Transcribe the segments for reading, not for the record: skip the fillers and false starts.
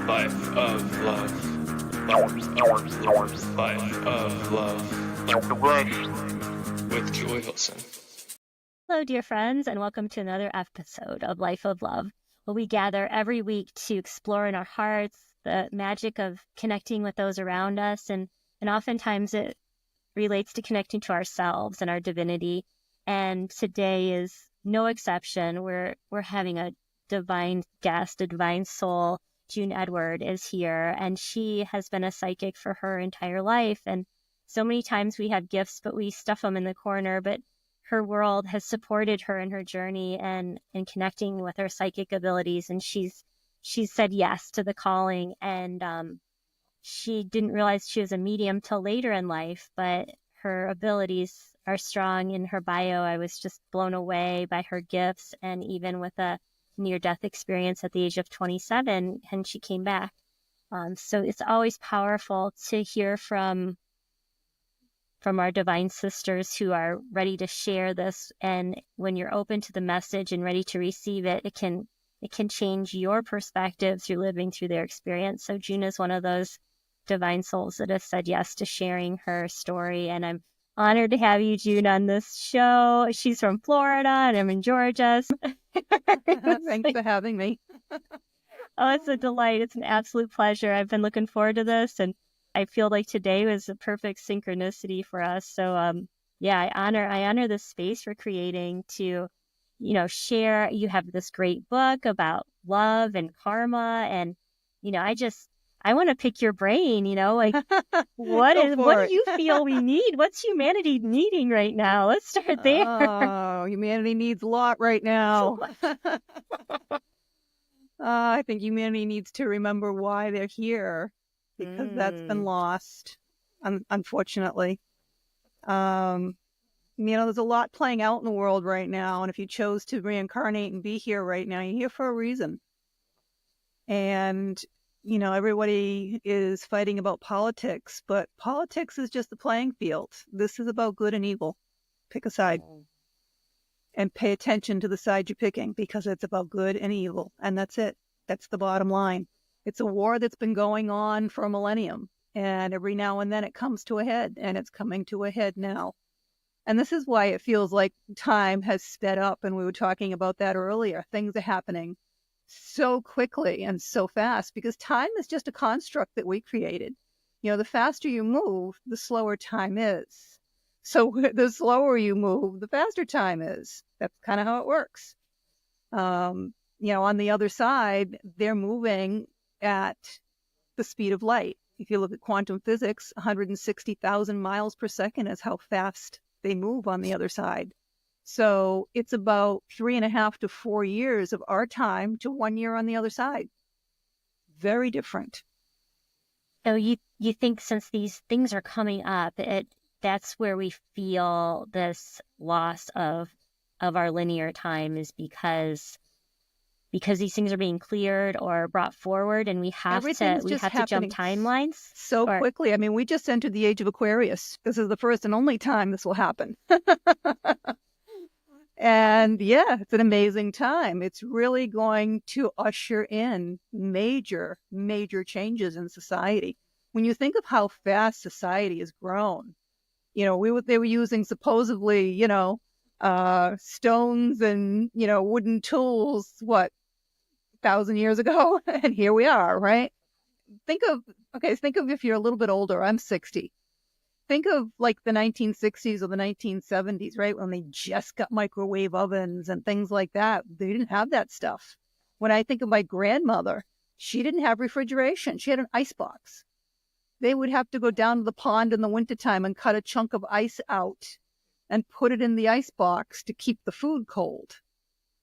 Life of love. Life of love. With Joy Wilson. Hello, dear friends, and welcome to another episode of Life of Love, where we gather every week to explore in our hearts the magic of connecting with those around us, and oftentimes it relates to connecting to ourselves and our divinity. And today is no exception. We're having a divine guest, a divine soul. June Edward is here, and she has been a psychic for her entire life. And so many times we have gifts, but we stuff them in the corner. But her world has supported her in her journey and in connecting with her psychic abilities. And she's said yes to the calling. And she didn't realize she was a medium till later in life, but her abilities are strong. In her bio, I was just blown away by her gifts, and even with a near-death experience at the age of 27, and she came back. So it's always powerful to hear from our divine sisters who are ready to share this. And when you're open to the message and ready to receive it, it can change your perspective through living through their experience. So June is one of those divine souls that has said yes to sharing her story. And I'm honored to have you, June, on this show. She's from Florida and I'm in Georgia. Thanks for having me. Oh, it's a delight. It's an absolute pleasure. I've been looking forward to this, and I feel like today was a perfect synchronicity for us. So, I honor this space for creating to, share. You have this great book about love and karma, and, I want to pick your brain, like what do you feel we need? What's humanity needing right now? Let's start there. Oh, humanity needs a lot right now. I think humanity needs to remember why they're here, because that's been lost, unfortunately. There's a lot playing out in the world right now, and if you chose to reincarnate and be here right now, you're here for a reason. And everybody is fighting about politics, but politics is just the playing field. This is about good and evil. Pick a side and pay attention to the side you're picking, because it's about good and evil. And that's it. That's the bottom line. It's a war that's been going on for a millennium. And every now and then it comes to a head, and it's coming to a head now. And this is why it feels like time has sped up. And we were talking about that earlier. Things are happening so quickly and so fast, because time is just a construct that we created. The faster you move, the slower time is. So the slower you move, the faster time is. That's kind of how it works. On the other side, they're moving at the speed of light. If you look at quantum physics, 160,000 miles per second is how fast they move on the other side. So it's about 3.5 to 4 years of our time to 1 year on the other side. Very different. So you think since these things are coming up, that's where we feel this loss of our linear time, is because these things are being cleared or brought forward, and we have to jump timelines so quickly. I mean, we just entered the age of Aquarius. This is the first and only time this will happen. And it's an amazing time. It's really going to usher in major, major changes in society. When you think of how fast society has grown, they were using supposedly, stones and, wooden tools, 1,000 years ago? And here we are, right? Think of if you're a little bit older. I'm 60. Think of like the 1960s or the 1970s, right? When they just got microwave ovens and things like that. They didn't have that stuff. When I think of my grandmother, she didn't have refrigeration. She had an ice box. They would have to go down to the pond in the wintertime and cut a chunk of ice out and put it in the ice box to keep the food cold.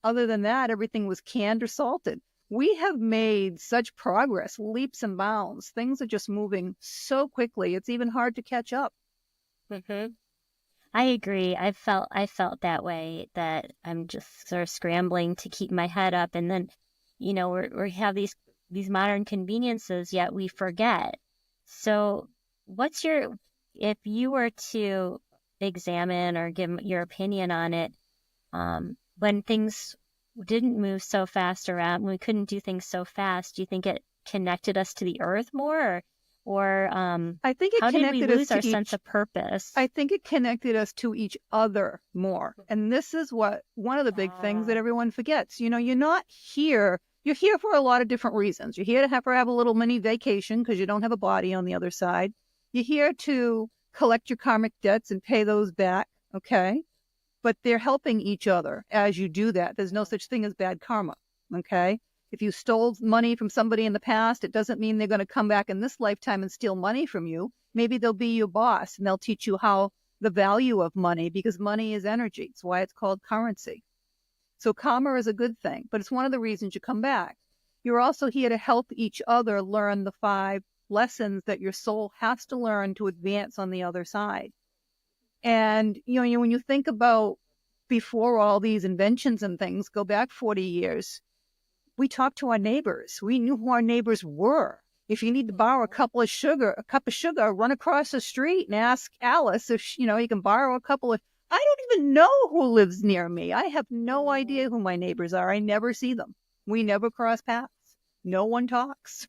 Other than that, everything was canned or salted. We have made such progress, leaps and bounds. Things are just moving so quickly. It's even hard to catch up. Mm-hmm. I agree. I felt that way, that I'm just sort of scrambling to keep my head up. And then, we have these modern conveniences, yet we forget. So if you were to examine or give your opinion on it, when things didn't move so fast around, when we couldn't do things so fast, do you think it connected us to the earth more, or I think it how did we connected us lose to our sense of purpose? I think it connected us to each other more. And this is one of the big things that everyone forgets. You know, you're not here. You're here for a lot of different reasons. You're here to have a little mini vacation because you don't have a body on the other side. You're here to collect your karmic debts and pay those back. Okay. But they're helping each other as you do that. There's no such thing as bad karma. Okay. If you stole money from somebody in the past, it doesn't mean they're going to come back in this lifetime and steal money from you. Maybe they'll be your boss and they'll teach you how the value of money, because money is energy. It's why it's called currency. So karma is a good thing, but it's one of the reasons you come back. You're also here to help each other learn the 5 lessons that your soul has to learn to advance on the other side. And, you know, when you think about before all these inventions and things, go back 40 years, we talked to our neighbors. We knew who our neighbors were. If you need to borrow a cup of sugar, run across the street and ask Alice if, you know, you can borrow a couple of, I don't even know who lives near me. I have no idea who my neighbors are. I never see them. We never cross paths. No one talks.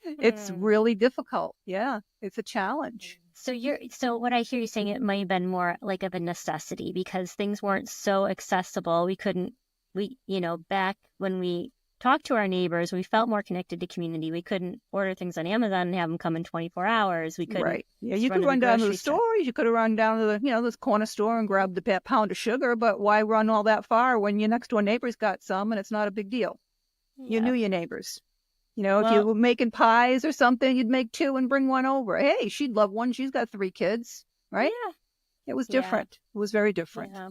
It's really difficult. Yeah, it's a challenge. So what I hear you saying, it might have been more like of a necessity because things weren't so accessible. Back when we talked to our neighbors, we felt more connected to community. We couldn't order things on Amazon and have them come in 24 hours. We couldn't. Right. Yeah, you could run down to the store. You could have run down to this corner store and grabbed the pound of sugar, but why run all that far when your next door neighbor's got some and it's not a big deal? You knew your neighbors. You know, if you were making pies or something, you'd make 2 and bring one over. Hey, she'd love one. She's got 3 kids, right? Yeah. It was different. It was very different. Yeah.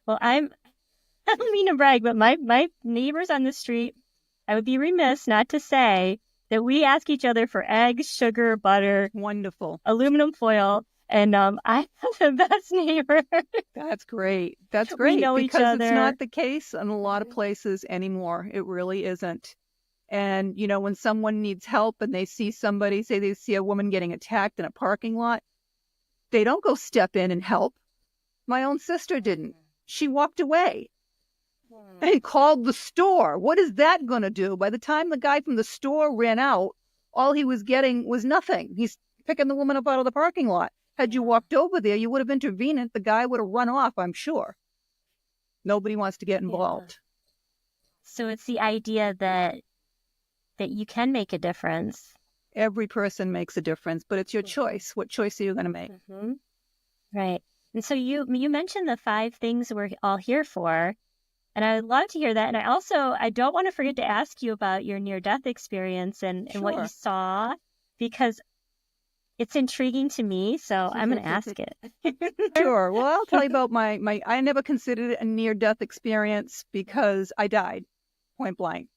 Well, I don't mean to brag, but my neighbors on the street, I would be remiss not to say that we ask each other for eggs, sugar, butter. Wonderful. Aluminum foil. And I have the best neighbor. That's great. That's great. We know because each other. It's not the case in a lot of places anymore. It really isn't. And, you know, when someone needs help and they see somebody, say they see a woman getting attacked in a parking lot, they don't go step in and help. My own sister didn't. She walked away and called the store. What is that going to do? By the time the guy from the store ran out, all he was getting was nothing. He's picking the woman up out of the parking lot. Had you walked over there, you would have intervened. The guy would have run off, I'm sure. Nobody wants to get involved. Yeah. So it's the idea that you can make a difference. Every person makes a difference, but it's your choice. What choice are you going to make? Mm-hmm. Right. And so you mentioned the 5 things we're all here for, and I would love to hear that. And I don't want to forget to ask you about your near-death experience and what you saw, because it's intriguing to me, so I'm going to ask it. Sure. Well, I'll tell you about my I never considered it a near-death experience because I died, point blank.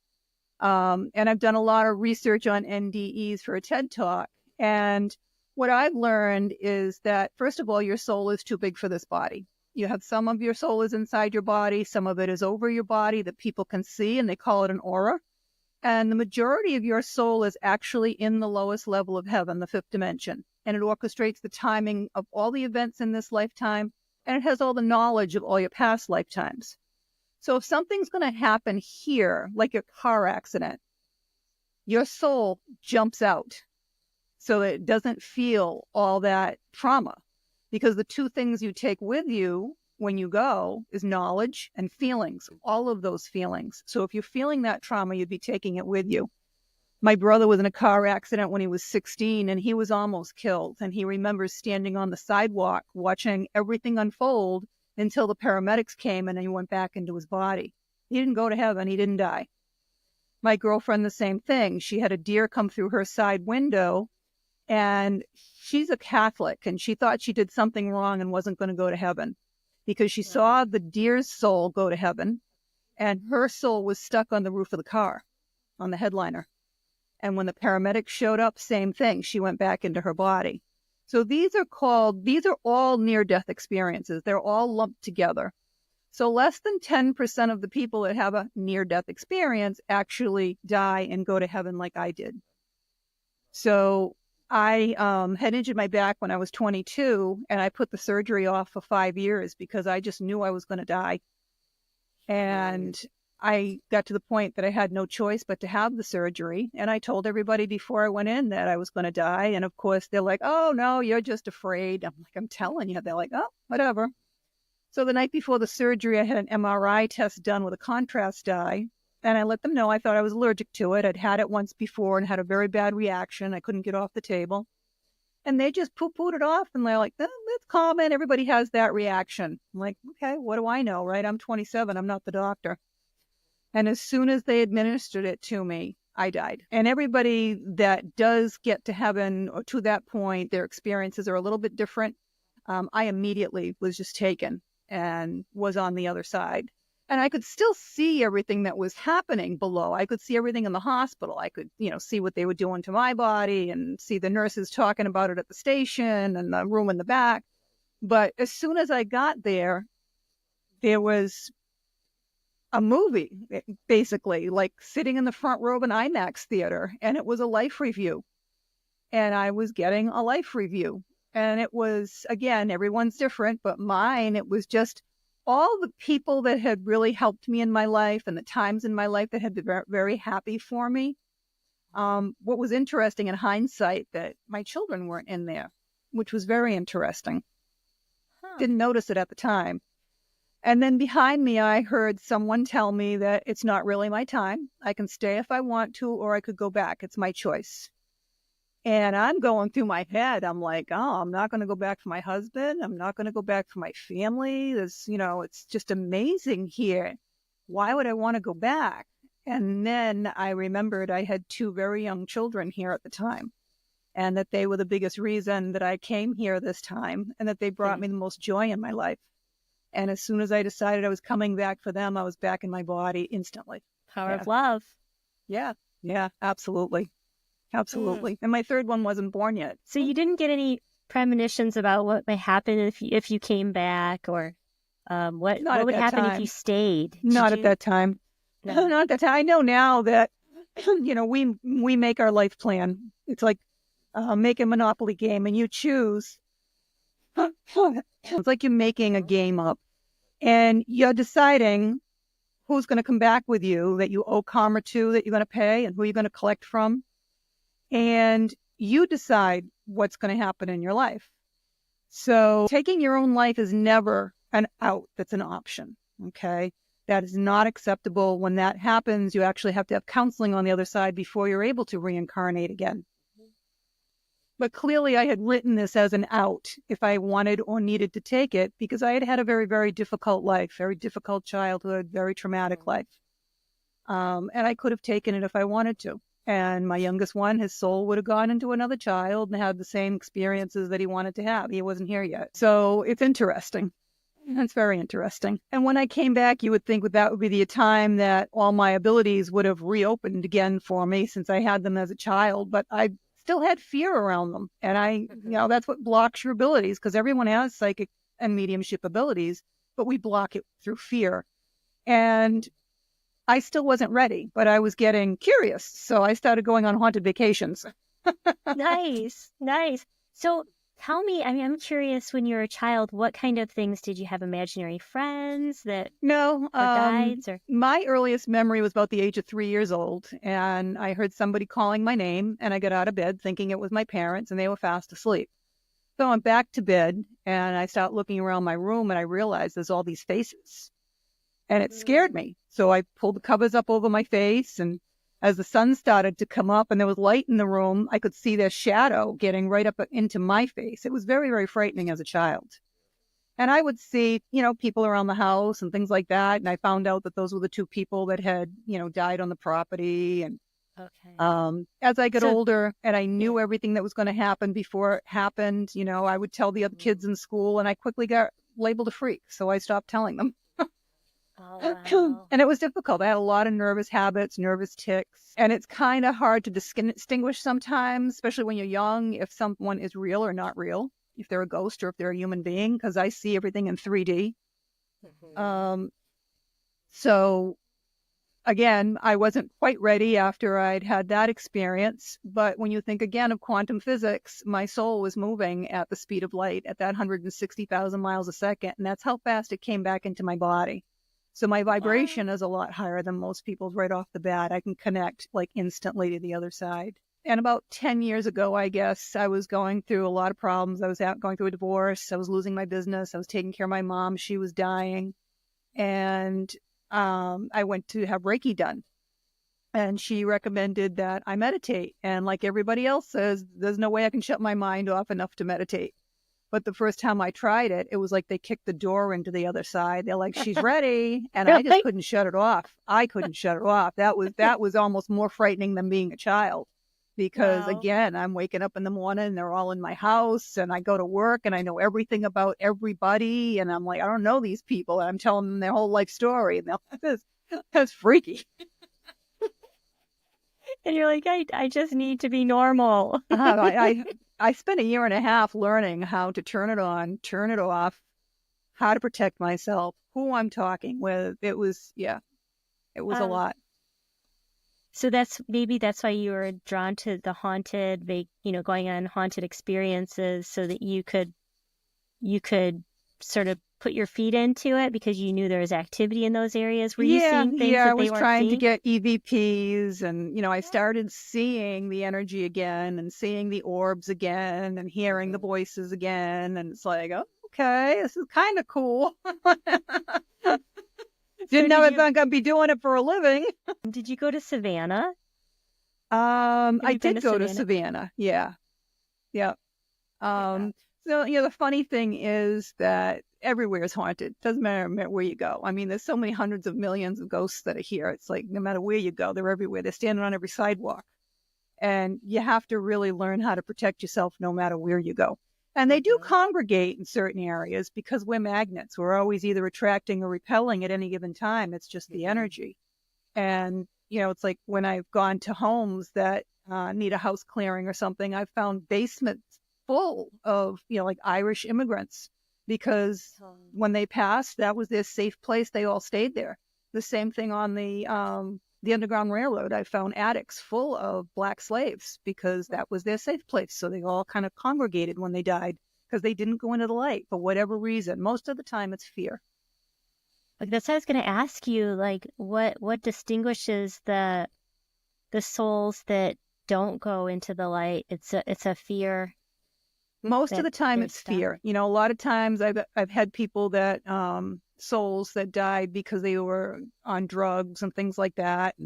And I've done a lot of research on NDEs for a TED Talk. And what I've learned is that, first of all, your soul is too big for this body. You have some of your soul is inside your body. Some of it is over your body that people can see, and they call it an aura. And the majority of your soul is actually in the lowest level of heaven, the 5th dimension. And it orchestrates the timing of all the events in this lifetime. And it has all the knowledge of all your past lifetimes. So if something's going to happen here, like a car accident, your soul jumps out so that it doesn't feel all that trauma. Because the 2 things you take with you when you go is knowledge and feelings, all of those feelings. So if you're feeling that trauma, you'd be taking it with you. My brother was in a car accident when he was 16 and he was almost killed. And he remembers standing on the sidewalk watching everything unfold until the paramedics came and then he went back into his body. He didn't go to heaven. He didn't die. My girlfriend, the same thing. She had a deer come through her side window, and she's a Catholic, and she thought she did something wrong and wasn't going to go to heaven because she saw the deer's soul go to heaven, and her soul was stuck on the roof of the car, on the headliner. And when the paramedics showed up, same thing. She went back into her body. So these are all near-death experiences. They're all lumped together. So less than 10% of the people that have a near-death experience actually die and go to heaven like I did. So I had injured my back when I was 22, and I put the surgery off for 5 years because I just knew I was going to die. And I got to the point that I had no choice but to have the surgery. And I told everybody before I went in that I was going to die. And of course, they're like, oh, no, you're just afraid. I'm like, I'm telling you. They're like, oh, whatever. So the night before the surgery, I had an MRI test done with a contrast dye. And I let them know I thought I was allergic to it. I'd had it once before and had a very bad reaction. I couldn't get off the table. And they just poo-pooed it off. And they're like, that's common. Everybody has that reaction. I'm like, okay, what do I know, right? I'm 27. I'm not the doctor. And as soon as they administered it to me, I died. And everybody that does get to heaven or to that point, their experiences are a little bit different. I immediately was just taken and was on the other side. And I could still see everything that was happening below. I could see everything in the hospital. I could, see what they were doing to my body and see the nurses talking about it at the station and the room in the back. But as soon as I got there, there was a movie, basically, like sitting in the front row of an IMAX theater, and it was a life review. And I was getting a life review. And it was, again, everyone's different, but mine, it was just all the people that had really helped me in my life and the times in my life that had been very, very happy for me. What was interesting in hindsight, that my children weren't in there, which was very interesting. Didn't notice it at the time. And then behind me, I heard someone tell me that it's not really my time. I can stay if I want to, or I could go back. It's my choice. And I'm going through my head. I'm like, oh, I'm not going to go back for my husband. I'm not going to go back for my family. It's just amazing here. Why would I want to go back? And then I remembered I had 2 very young children here at the time, and that they were the biggest reason that I came here this time, and that they brought me the most joy in my life. And as soon as I decided I was coming back for them, I was back in my body instantly. Power of love. Yeah, absolutely. Absolutely. And my third one wasn't born yet. So you didn't get any premonitions about what may happen if you came back, or what would happen if you stayed? Not at that time. No. Not at that time. I know now that, we make our life plan. It's like make a Monopoly game, and you choose. It's like you're making a game up, and you're deciding who's going to come back with you that you owe karma to, that you're going to pay, and who you're going to collect from. And you decide what's going to happen in your life. So taking your own life is never an out. That's an option. Okay. That is not acceptable. When that happens, you actually have to have counseling on the other side before you're able to reincarnate again. But clearly I had written this as an out if I wanted or needed to take it, because I had had a very, very difficult life, very difficult childhood, very traumatic life. And I could have taken it if I wanted to. And my youngest one, his soul would have gone into another child and had the same experiences that he wanted to have. He wasn't here yet. So it's interesting. It's very interesting. And when I came back, you would think that would be the time that all my abilities would have reopened again for me, since I had them as a child. But I still had fear around them. And that's what blocks your abilities, because everyone has psychic and mediumship abilities, but we block it through fear. And I still wasn't ready, but I was getting curious. So I started going on haunted vacations. Nice. So tell me, I'm curious, when you were a child, what kind of things did you have? Imaginary friends that No, guides? Or my earliest memory was about the age of 3 years old. And I heard somebody calling my name, and I got out of bed thinking it was my parents, and they were fast asleep. So I went back to bed, and I started looking around my room, and I realized there's all these faces. And it scared me. So I pulled the covers up over my face, and as the sun started to come up and there was light in the room, I could see their shadow getting right up into my face. It was very, very frightening as a child. And I would see, people around the house and things like that. And I found out that those were the 2 people that had, died on the property. And as I got older and I knew everything that was going to happen before it happened, I would tell the other kids in school, and I quickly got labeled a freak. So I stopped telling them. Oh, wow. And it was difficult. I had a lot of nervous habits, nervous tics, and it's kind of hard to distinguish sometimes, especially when you're young, if someone is real or not real, if they're a ghost or if they're a human being, because I see everything in 3D. So again, I wasn't quite ready after I'd had that experience. But when you think again of quantum physics, my soul was moving at the speed of light at that 160,000 miles a second. And that's how fast it came back into my body. So my vibration is a lot higher than most people's right off the bat. I can connect like instantly to the other side. And about 10 years ago, I guess, I was going through a lot of problems. I was going through a divorce. I was losing my business. I was taking care of my mom. She was dying. And I went to have Reiki done. And she recommended that I meditate. And like everybody else says, there's no way I can shut my mind off enough to meditate. But the first time I tried it, it was like they kicked the door into the other side. They're like, she's ready. And I just couldn't shut it off. I couldn't shut it off. That was almost more frightening than being a child. Because again, I'm waking up in the morning and they're all in my house and I go to work and I know everything about everybody. And I'm like, I don't know these people. And I'm telling them their whole life story. And they're like, that's freaky. And you're like, I just need to be normal. I spent a year and a half learning how to turn it on, turn it off, how to protect myself, who I'm talking with. It was a lot. So maybe that's why you were drawn to the haunted, going on haunted experiences, so that you could sort of put your feet into it because you knew there was activity in those areas. Were you seeing things that they weren't seeing? I was trying to get EVPs, and I started seeing the energy again and seeing the orbs again and hearing the voices again, and it's like, oh, okay, this is kind of cool. Didn't know I was going to be doing it for a living. Did you go to Savannah? I did go to Savannah. Yeah. So, the funny thing is that everywhere is haunted. Doesn't matter where you go. I mean, there's so many hundreds of millions of ghosts that are here. It's like no matter where you go, they're everywhere. They're standing on every sidewalk. And you have to really learn how to protect yourself no matter where you go. And they do congregate in certain areas because we're magnets. We're always either attracting or repelling at any given time. It's just the energy. And, it's like when I've gone to homes that need a house clearing or something, I've found basements full of, like Irish immigrants because when they passed, that was their safe place. They all stayed there. The same thing on the Underground Railroad. I found attics full of black slaves because that was their safe place. So they all kind of congregated when they died because they didn't go into the light for whatever reason. Most of the time it's fear. Like that's what I was going to ask you. Like what distinguishes the souls that don't go into the light? It's a fear. Most of the time it's fear. A lot of times I've had people that souls that died because they were on drugs and things like that.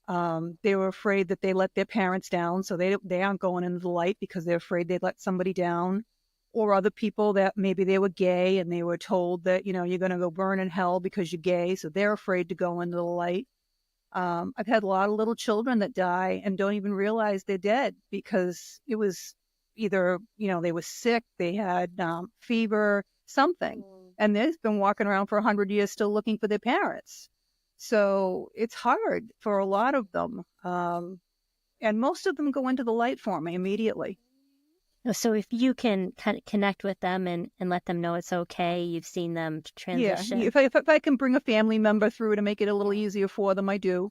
And they were afraid that they let their parents down. So they aren't going into the light because they're afraid they'd let somebody down. Or other people that maybe they were gay and they were told that, you're going to go burn in hell because you're gay. So they're afraid to go into the light. I've had a lot of little children that die and don't even realize they're dead because it was either, they were sick, they had fever, something. And they've been walking around for 100 years still looking for their parents. So it's hard for a lot of them. And most of them go into the light for me immediately. So if you can kind of connect with them and let them know it's okay, you've seen them transition. Yeah, if I can bring a family member through to make it a little easier for them, I do.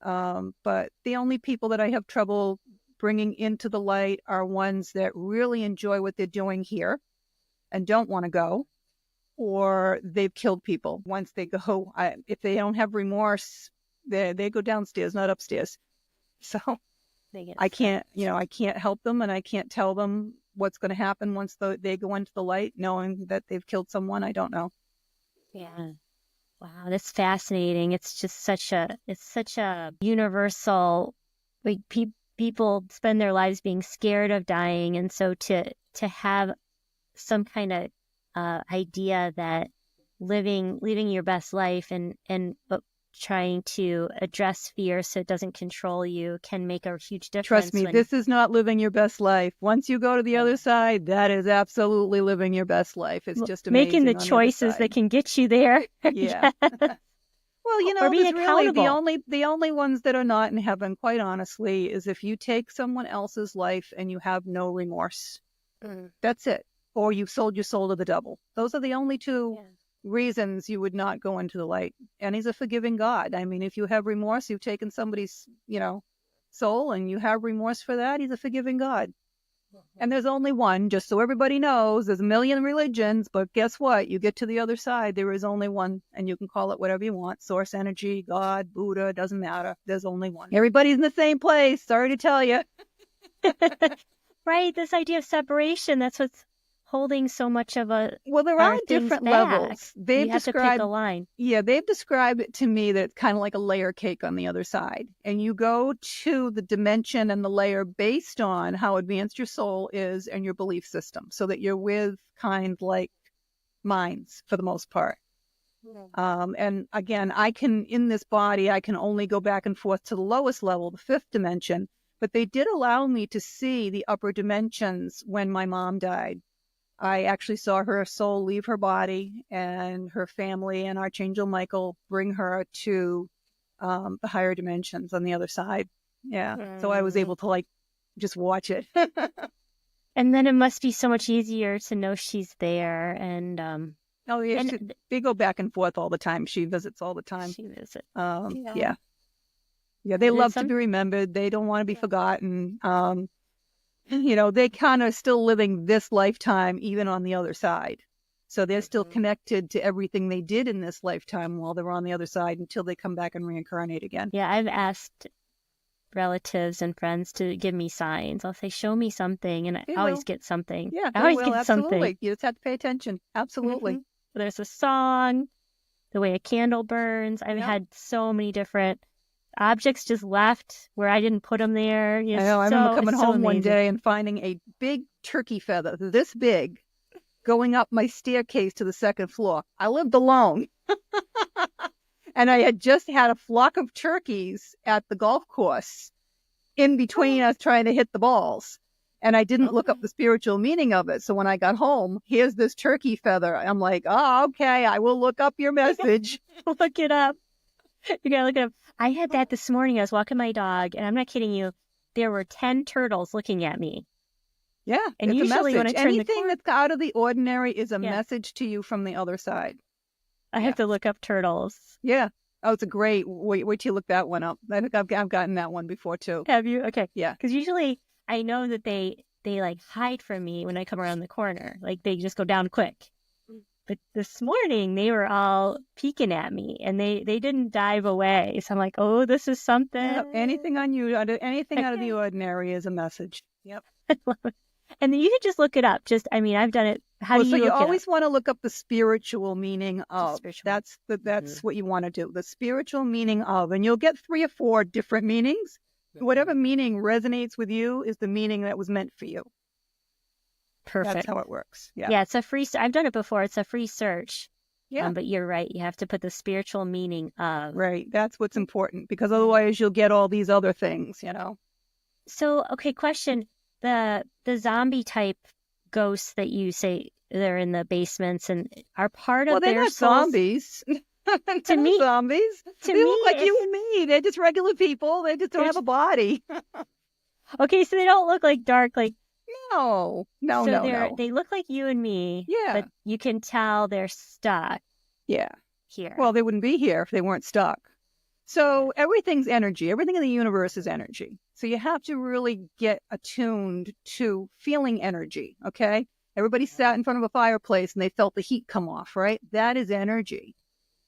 But the only people that I have trouble bringing into the light are ones that really enjoy what they're doing here and don't want to go, or they've killed people. Once they go, if they don't have remorse, they go downstairs, not upstairs. So I can't help them, and I can't tell them what's going to happen once they go into the light, knowing that they've killed someone. I don't know. Yeah. Wow, that's fascinating. It's just such a universal, like people spend their lives being scared of dying, and so to have some kind of idea that living your best life and trying to address fear so it doesn't control you can make a huge difference. Trust me, this is not living your best life. Once you go to the other side, that is absolutely living your best life. It's just amazing. Making the choices that can get you there. Yeah. Well, there's really the only ones that are not in heaven, quite honestly, is if you take someone else's life and you have no remorse. That's it. Or you've sold your soul to the devil. Those are the only two reasons you would not go into the light. And he's a forgiving God. I mean, if you have remorse, you've taken somebody's, soul and you have remorse for that, he's a forgiving God. And there's only one, just so everybody knows. There's a million religions, but guess what? You get to the other side, there is only one, and you can call it whatever you want. Source energy, God, Buddha, doesn't matter. There's only one. Everybody's in the same place. Sorry to tell you. Right, this idea of separation, that's what's holding so much of Well, there our are things different back. levels. You They've have to pick described a line. Yeah, they've described it to me that it's kind of like a layer cake on the other side. And you go to the dimension and the layer based on how advanced your soul is and your belief system, so that you're with kind like minds for the most part. And again, in this body, I can only go back and forth to the lowest level, the fifth dimension. But they did allow me to see the upper dimensions when my mom died. I actually saw her soul leave her body, and her family and Archangel Michael bring her to the higher dimensions on the other side. Yeah. So I was able to just watch it. And then it must be so much easier to know she's there. And Oh, yeah. and They go back and forth all the time. She visits all the time. she visits. Yeah. Yeah. They And love to be remembered. They don't want to be forgotten. They kind of still living this lifetime, even on the other side. So they're still connected to everything they did in this lifetime while they're on the other side until they come back and reincarnate again. Yeah, I've asked relatives and friends to give me signs. I'll say, show me something, and I always get something. Yeah, I always well, get absolutely. something. You just have to pay attention. Absolutely. There's a song, the way a candle burns. I've had so many different objects just left where I didn't put them there. I know. I remember coming home one day and finding a big turkey feather, this big, going up my staircase to the second floor. I lived alone. And I had just had a flock of turkeys at the golf course in between us trying to hit the balls. And I didn't look up the spiritual meaning of it. So when I got home, here's this turkey feather. I'm like, oh, okay, I will look up your message. Look it up. You gotta look it up. I had that this morning. I was walking my dog, and I'm not kidding you. There were 10 turtles looking at me. Yeah, and it's usually a when I message. turn Anything that's out of the ordinary is a message to you from the other side. I have to look up turtles. Yeah. Oh, it's a great. Wait till you look that one up. I think I've gotten that one before too. Have you? Okay. Yeah. Because usually I know that they like hide from me when I come around the corner. Like they just go down quick. But this morning they were all peeking at me, and they didn't dive away. So I'm like, oh, this is something. Yeah, anything anything out of the ordinary is a message. Yep. I love it. And then you could just look it up. I've done it. How do you so look you it always up? want to look up the spiritual meaning of. That's Mm-hmm. what you want to do. The spiritual meaning of, and you'll get 3 or 4 different meanings. Whatever meaning resonates with you is the meaning that was meant for you. Perfect. That's how it works. Yeah. Yeah, it's a free. I've done it before. It's a free search. Yeah. But you're right. You have to put the spiritual meaning of. Right. That's what's important, because otherwise you'll get all these other things, So, okay, question. The zombie type ghosts that you say they're in the basements and are part of they're their not souls. zombies. To me, zombies. They look like you and me. They're just regular people. They just don't have a body. Okay, so they don't look like dark, like. No. They look like you and me. Yeah. But you can tell they're stuck. Yeah. Here. Well, they wouldn't be here if they weren't stuck. So everything's energy. Everything in the universe is energy. So you have to really get attuned to feeling energy, okay? Everybody sat in front of a fireplace and they felt the heat come off, right? That is energy.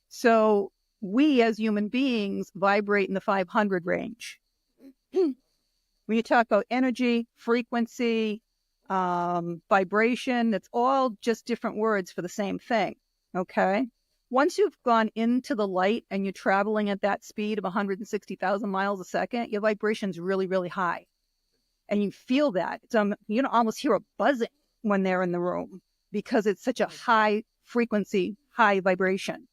So we as human beings vibrate in the 500 range. When you talk about energy, frequency, vibration, it's all just different words for the same thing, okay? Once you've gone into the light and you're traveling at that speed of 160,000 miles a second, your vibration's really, really high. And you feel that. You don't almost hear a buzzing when they're in the room because it's such a high frequency, high vibration.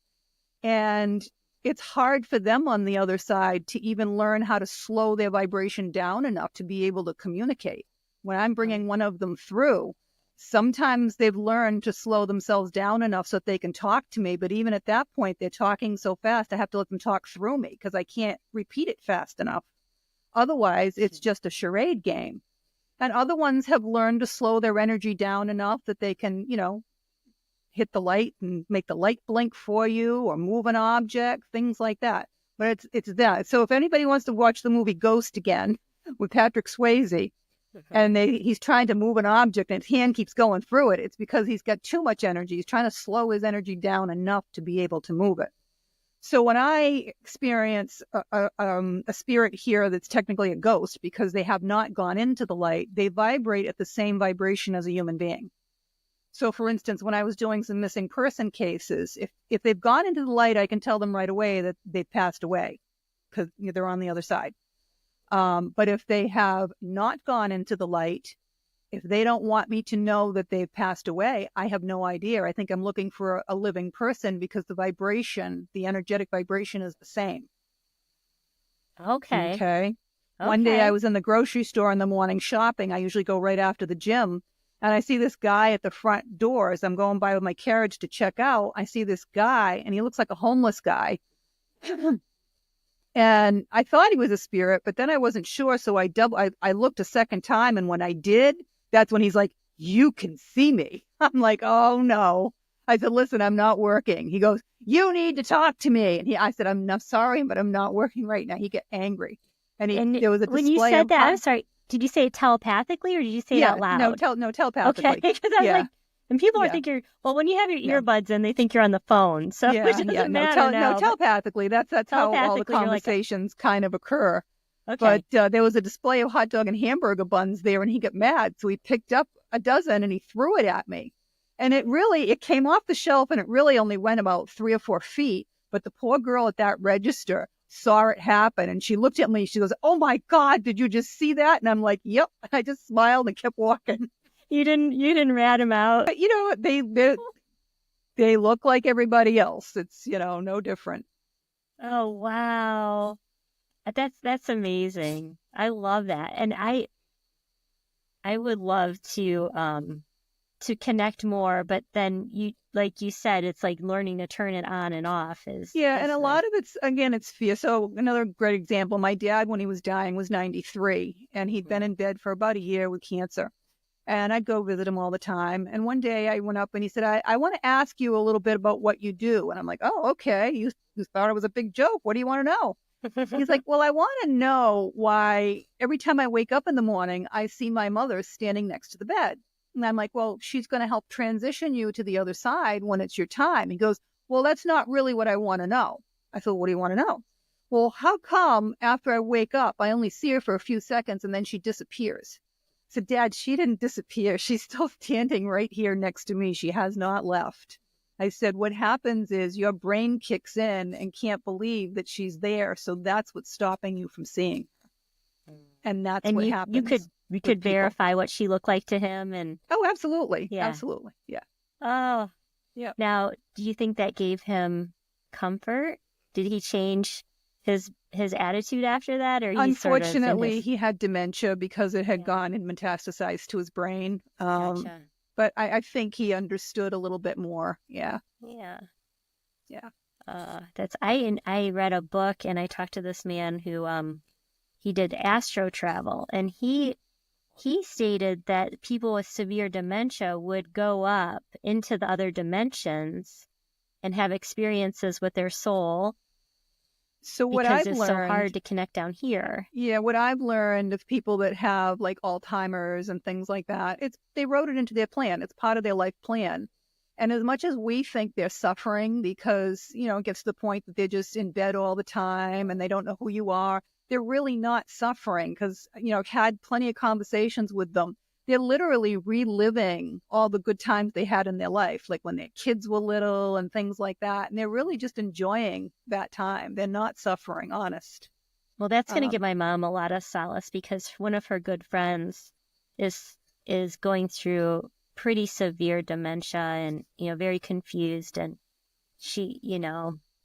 And it's hard for them on the other side to even learn how to slow their vibration down enough to be able to communicate. When I'm bringing one of them through, sometimes they've learned to slow themselves down enough so that they can talk to me. But even at that point, they're talking so fast, I have to let them talk through me because I can't repeat it fast enough. Otherwise, it's just a charade game. And other ones have learned to slow their energy down enough that they can, hit the light and make the light blink for you or move an object, things like that. But it's that. So if anybody wants to watch the movie Ghost again with Patrick Swayze, and he's trying to move an object and his hand keeps going through it. It's because he's got too much energy. He's trying to slow his energy down enough to be able to move it. So when I experience a spirit here that's technically a ghost because they have not gone into the light, they vibrate at the same vibration as a human being. So for instance, when I was doing some missing person cases, if they've gone into the light, I can tell them right away that they've passed away because they're on the other side. But if they have not gone into the light, if they don't want me to know that they've passed away, I have no idea. I think I'm looking for a living person because the vibration, the energetic vibration is the same. Okay. One day I was in the grocery store in the morning shopping. I usually go right after the gym. And I see this guy at the front door as I'm going by with my carriage to check out. I see this guy, and he looks like a homeless guy. And I thought he was a spirit, but then I wasn't sure. So I looked a second time. And when I did, that's when he's like, "You can see me." I'm like, "Oh no." I said, "Listen, I'm not working." He goes, "You need to talk to me." And I said, "I'm not sorry, but I'm not working right now." He get angry. And there was a display when you said of that, I'm sorry, did you say it telepathically or did you say it out loud? No, telepathically. Okay, because I was like, and people are thinking, well, when you have your earbuds in, they think you're on the phone. So it doesn't matter now. No, telepathically. That's how all the conversations kind of occur. Okay. But there was a display of hot dog and hamburger buns there, and he got mad. So he picked up a dozen and he threw it at me. And it came off the shelf, and it really only went about 3 or 4 feet. But the poor girl at that register saw it happen, and she looked at me. She goes, "Oh my God, did you just see that?" And I'm like, "Yep." I just smiled and kept walking. You didn't rat him out. But they look like everybody else. It's no different. Oh wow. That's amazing. I love that. And I would love to connect more, but then like you said, it's like learning to turn it on and off and a lot of it's fear. So another great example, my dad, when he was dying, was 93, and he'd been in bed for about a year with cancer. And I'd go visit him all the time. And one day I went up and he said, I want to ask you a little bit about what you do. And I'm like, "Oh, okay. You thought it was a big joke. What do you want to know?" He's like, "Well, I want to know why every time I wake up in the morning, I see my mother standing next to the bed." And I'm like, "Well, she's going to help transition you to the other side when it's your time." He goes, "Well, that's not really what I want to know." I said, "What do you want to know?" "Well, how come after I wake up, I only see her for a few seconds and then she disappears?" I said, "Dad, she didn't disappear. She's still standing right here next to me. She has not left." I said, "What happens is your brain kicks in and can't believe that she's there. So that's what's stopping you from seeing her." And that's what happens. You could verify what she looked like to him. And oh, absolutely. Yeah. Absolutely. Yeah. Oh, yeah. Now, do you think that gave him comfort? Did he change his attitude after that? Or unfortunately, he had dementia because it had gone and metastasized to his brain. Gotcha. But I think he understood a little bit more. Yeah. Yeah. Yeah. I read a book and I talked to this man who he did astro travel, and he stated that people with severe dementia would go up into the other dimensions and have experiences with their soul. So what I've learned, because it's so hard to connect down here. Yeah, what I've learned of people that have like Alzheimer's and things like that, they wrote it into their plan. It's part of their life plan. And as much as we think they're suffering because, it gets to the point that they're just in bed all the time and they don't know who you are, they're really not suffering because, I've had plenty of conversations with them. They're literally reliving all the good times they had in their life, like when their kids were little and things like that. And they're really just enjoying that time. They're not suffering, honest. Well, that's going to give my mom a lot of solace because one of her good friends is going through pretty severe dementia and, very confused. And she,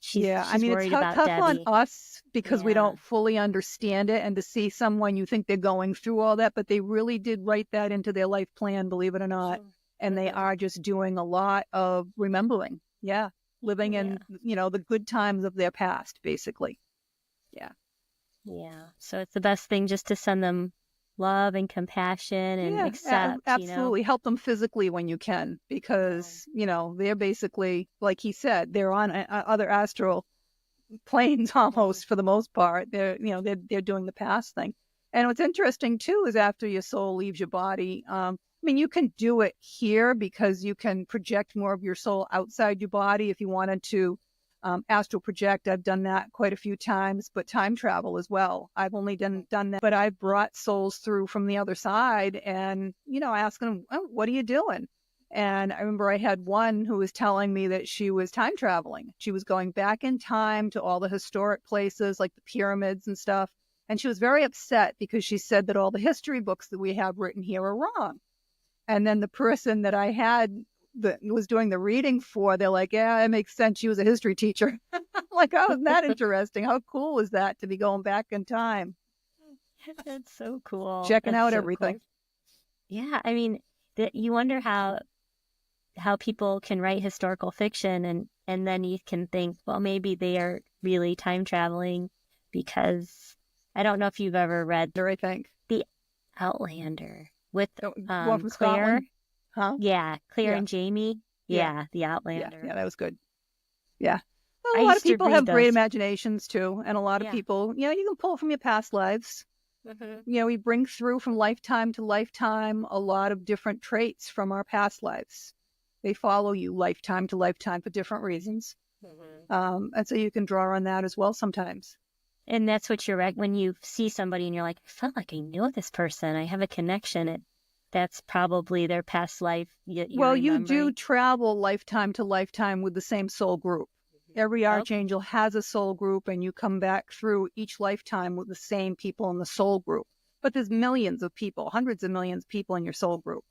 she's worried it's about tough Debbie. on us because we don't fully understand it, and to see someone you think they're going through all that, but they really did write that into their life plan, believe it or not. And they are just doing a lot of remembering. Yeah. Living in, the good times of their past, basically. Yeah. Yeah. So it's the best thing just to send them love and compassion and accept. Absolutely. Help them physically when you can, because, they're basically, like he said, they're on other astral planes almost for the most part. They're doing the past thing. And what's interesting too is after your soul leaves your body, I mean, you can do it here because you can project more of your soul outside your body if you wanted to astral project. I've done that quite a few times, but time travel as well. I've only done that, but I've brought souls through from the other side and, asking them, oh, what are you doing? And I remember I had one who was telling me that she was time traveling. She was going back in time to all the historic places like the pyramids and stuff. And she was very upset because she said that all the history books that we have written here are wrong. And then the person that I had that was doing the reading for, they're like, yeah, it makes sense. She was a history teacher. I'm like, oh, isn't that interesting? How cool is that to be going back in time? That's so cool. Checking That's out so everything. Cool. Yeah, I mean, you wonder how people can write historical fiction and then you can think, well, maybe they are really time traveling because I don't know if you've ever read I think The Outlander with one from Claire. Scotland? Huh? Yeah, Claire Yeah. and Jamie. Yeah. The Outlander. Yeah, that was good. Yeah. Well, I a lot of used to people read have great those. imaginations too. And a lot of Yeah. people, you can pull from your past lives. Mm-hmm. We bring through from lifetime to lifetime a lot of different traits from our past lives. They follow you lifetime to lifetime for different reasons. Mm-hmm. And so you can draw on that as well sometimes. And that's what when you see somebody and you're like, I felt like I know this person. I have a connection. That's probably their past life. Well, you do travel lifetime to lifetime with the same soul group. Every archangel has a soul group, and you come back through each lifetime with the same people in the soul group. But there's millions of people, hundreds of millions of people in your soul group.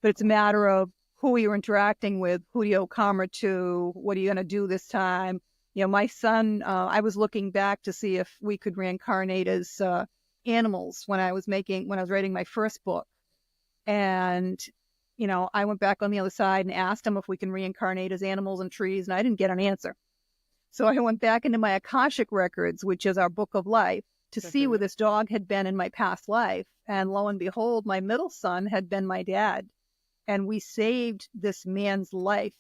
But it's a matter of who you're interacting with, who do you owe karma to, what are you going to do this time? My son, I was looking back to see if we could reincarnate as animals when I was writing my first book. And, I went back on the other side and asked him if we can reincarnate as animals and trees, and I didn't get an answer. So I went back into my Akashic records, which is our book of life, to see where this dog had been in my past life. And lo and behold, my middle son had been my dad. And we saved this man's life.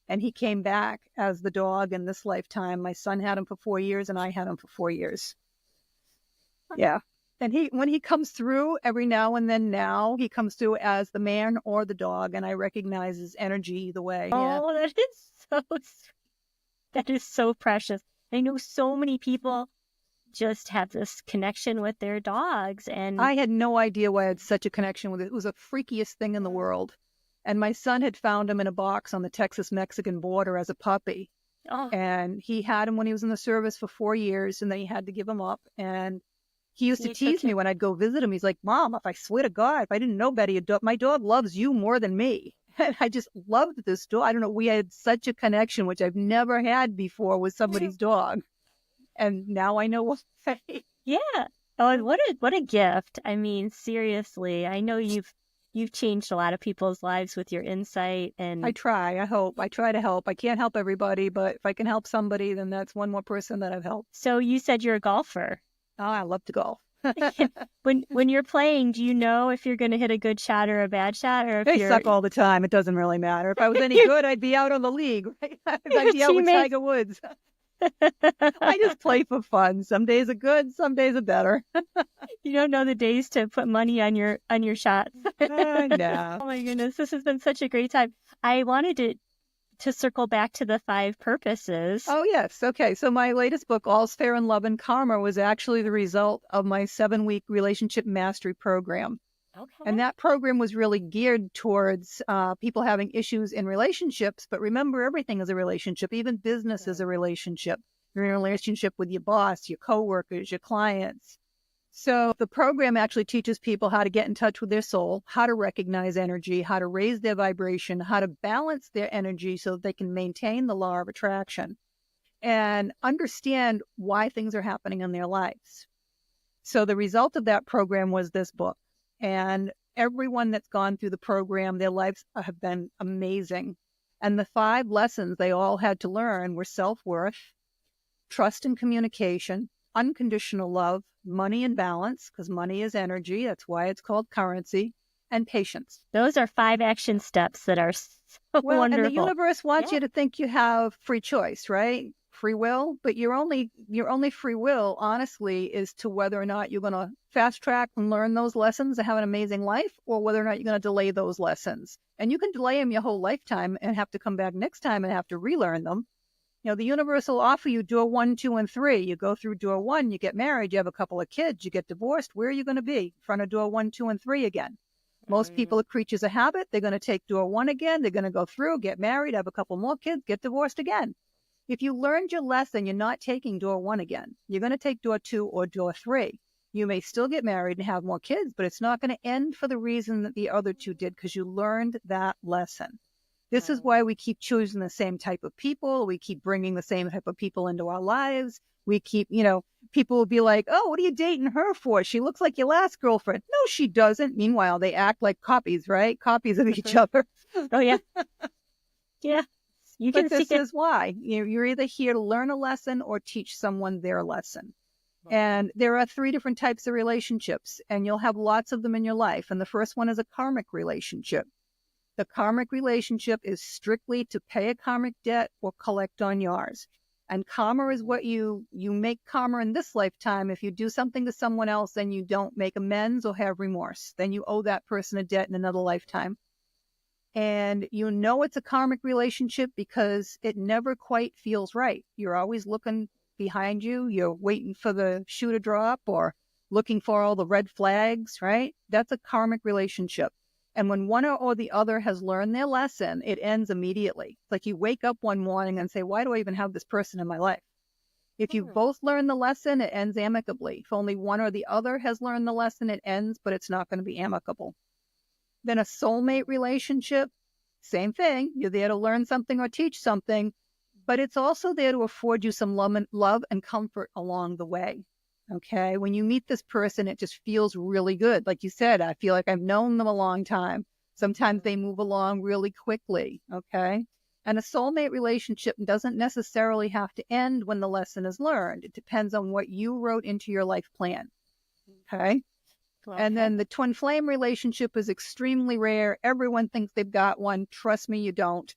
And he came back as the dog in this lifetime. My son had him for 4 years, and I had him for 4 years. Yeah. And when he comes through every now and then he comes through as the man or the dog, and I recognize his energy either way. Oh, yeah. That is so precious. I know so many people just have this connection with their dogs. And I had no idea why I had such a connection with it. It was the freakiest thing in the world. And my son had found him in a box on the Texas-Mexican border as a puppy. Oh. And he had him when he was in the service for 4 years, and then he had to give him up. And he used to tease me when I'd go visit him. He's like, Mom, if I swear to God, if I didn't know better, my dog loves you more than me. And I just loved this dog. I don't know. We had such a connection, which I've never had before with somebody's dog. And now I know what to say. Yeah. Oh, what a gift. I mean, seriously, I know you've changed a lot of people's lives with your insight. And I try. I hope. I try to help. I can't help everybody, but if I can help somebody, then that's one more person that I've helped. So you said you're a golfer. Oh, I love to golf. When you're playing, do you know if you're going to hit a good shot or a bad shot, or if they suck all the time? It doesn't really matter. If I was any good, I'd be out on the league. Right? I'd be out with Tiger Woods. I just play for fun. Some days are good, some days are better. You don't know the days to put money on your shots. No. Oh my goodness, this has been such a great time. I wanted to circle back to the 5 purposes. Oh, yes. Okay. So my latest book, All's Fair in Love and Karma, was actually the result of my 7-week relationship mastery program. Okay. And that program was really geared towards people having issues in relationships. But remember, everything is a relationship. Even business is a relationship. You're in a relationship with your boss, your coworkers, your clients. So the program actually teaches people how to get in touch with their soul, how to recognize energy, how to raise their vibration, how to balance their energy so that they can maintain the law of attraction and understand why things are happening in their lives. So the result of that program was this book. And everyone that's gone through the program, their lives have been amazing. And the 5 lessons they all had to learn were self-worth, trust and communication, unconditional love, money and balance, because money is energy. That's why it's called currency, and patience. Those are 5 action steps that are so wonderful. And the universe wants you to think you have free choice, right? free will, but your only free will, honestly, is to whether or not you're going to fast track and learn those lessons and have an amazing life, or whether or not you're going to delay those lessons. And you can delay them your whole lifetime and have to come back next time and have to relearn them. The universe will offer you door 1, 2, and 3. You go through door 1, you get married, you have a couple of kids, you get divorced. Where are you going to be? In front of door 1, 2, and 3 again. Most people are creatures of habit. They're going to take door 1 again. They're going to go through, get married, have a couple more kids, get divorced again. If you learned your lesson, you're not taking door 1 again. You're going to take door 2 or door 3. You may still get married and have more kids, but it's not going to end for the reason that the other 2 did, because you learned that lesson. This is why we keep choosing the same type of people. We keep bringing the same type of people into our lives. We keep, people will be like, oh, what are you dating her for? She looks like your last girlfriend. No, she doesn't. Meanwhile, they act like copies, right? Copies of each other. Oh, yeah. Yeah. You can But this see it. is why. You're either here to learn a lesson or teach someone their lesson. And there are 3 different types of relationships, and you'll have lots of them in your life. And the first one is a karmic relationship. The karmic relationship is strictly to pay a karmic debt or collect on yours. And karma is what you make karma in this lifetime. If you do something to someone else and you don't make amends or have remorse, then you owe that person a debt in another lifetime. And it's a karmic relationship because it never quite feels right. You're always looking behind you. You're waiting for the shoe to drop or looking for all the red flags, right? That's a karmic relationship. And when one or the other has learned their lesson, it ends immediately. It's like you wake up one morning and say, why do I even have this person in my life? If you both learn the lesson, it ends amicably. If only one or the other has learned the lesson, it ends, but it's not going to be amicable. Then a soulmate relationship, same thing. You're there to learn something or teach something, but it's also there to afford you some love and comfort along the way. Okay. When you meet this person, it just feels really good. Like you said, I feel like I've known them a long time. Sometimes they move along really quickly. Okay. And a soulmate relationship doesn't necessarily have to end when the lesson is learned. It depends on what you wrote into your life plan. Okay. And then the twin flame relationship is extremely rare. Everyone thinks they've got one. Trust me, you don't.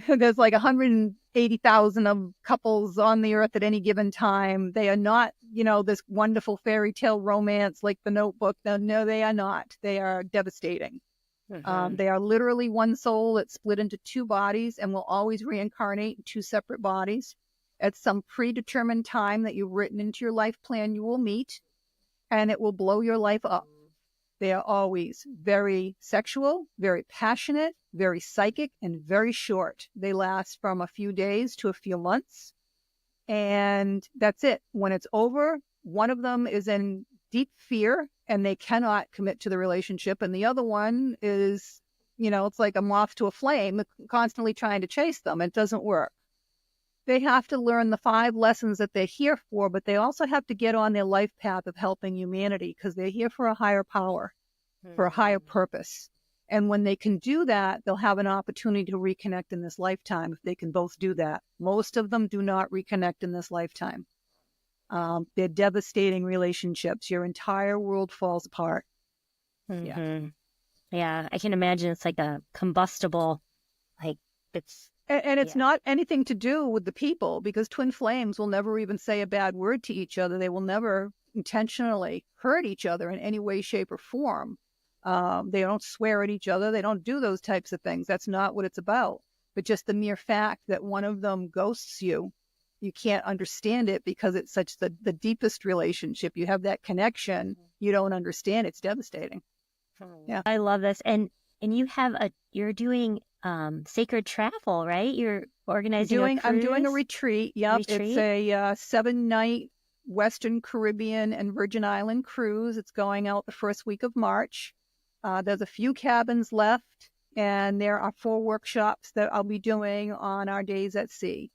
There's like 180,000 of couples on the earth at any given time. They are not, this wonderful fairy tale romance like The Notebook. No, they are not. They are devastating. They are literally one soul that's split into 2 bodies and will always reincarnate in 2 separate bodies. At some predetermined time that you've written into your life plan, you will meet, and it will blow your life up. They are always very sexual, very passionate, very psychic, and very short. They last from a few days to a few months. And that's it. When it's over, one of them is in deep fear and they cannot commit to the relationship. And the other one is, it's like a moth to a flame, constantly trying to chase them. It doesn't work. They have to learn the 5 lessons that they're here for, but they also have to get on their life path of helping humanity because they're here for a higher power, for a higher purpose. And when they can do that, they'll have an opportunity to reconnect in this lifetime if they can both do that. Most of them do not reconnect in this lifetime. They're devastating relationships. Your entire world falls apart. Yeah, I can imagine it's like a combustible, And it's not anything to do with the people, because twin flames will never even say a bad word to each other. They will never intentionally hurt each other in any way, shape, or form. They don't swear at each other. They don't do those types of things. That's not what it's about. But just the mere fact that one of them ghosts you, you can't understand it because it's such the deepest relationship. You have that connection. You don't understand. It's devastating. Yeah. I love this. And you're doing sacred travel, right? You're organizing a cruise? I'm doing a retreat. Yep. It's a 7-night Western Caribbean and Virgin Island cruise. It's going out the first week of March. There's a few cabins left, and there are 4 workshops that I'll be doing on our days at sea.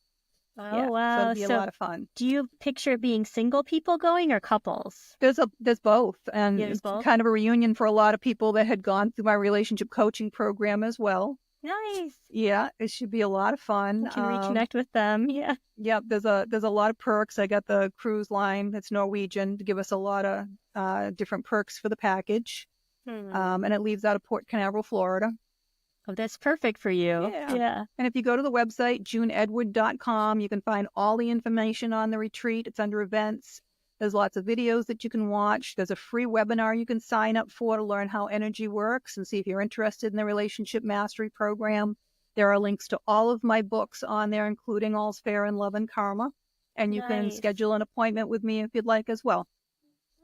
Oh, wow. So it'll be a lot of fun. Do you picture it being single people going or couples? There's both. And There's it's both? kind of a reunion for a lot of people that had gone through my relationship coaching program as well. Nice. Yeah, it should be a lot of fun. You can reconnect with them. Yeah. Yeah, there's a lot of perks. I got the cruise line that's Norwegian to give us a lot of different perks for the package. And it leaves out of Port Canaveral, Florida. Oh, that's perfect for you. Yeah. Yeah. And if you go to the website, juneedward.com, you can find all the information on the retreat. It's under events. There's lots of videos that you can watch. There's a free webinar you can sign up for to learn how energy works and see if you're interested in the Relationship Mastery Program. There are links to all of my books on there, including All's Fair in Love and Karma. And you can Nice. schedule an appointment with me if you'd like as well.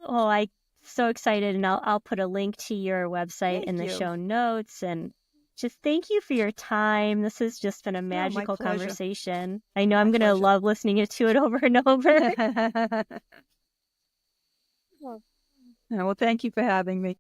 Oh, I'm so excited, and I'll put a link to your website Thank in the you. show notes. And just thank you for your time. This has just been a my magical pleasure. conversation. I know I'm My going to pleasure. love listening to it over and over. Well, thank you for having me.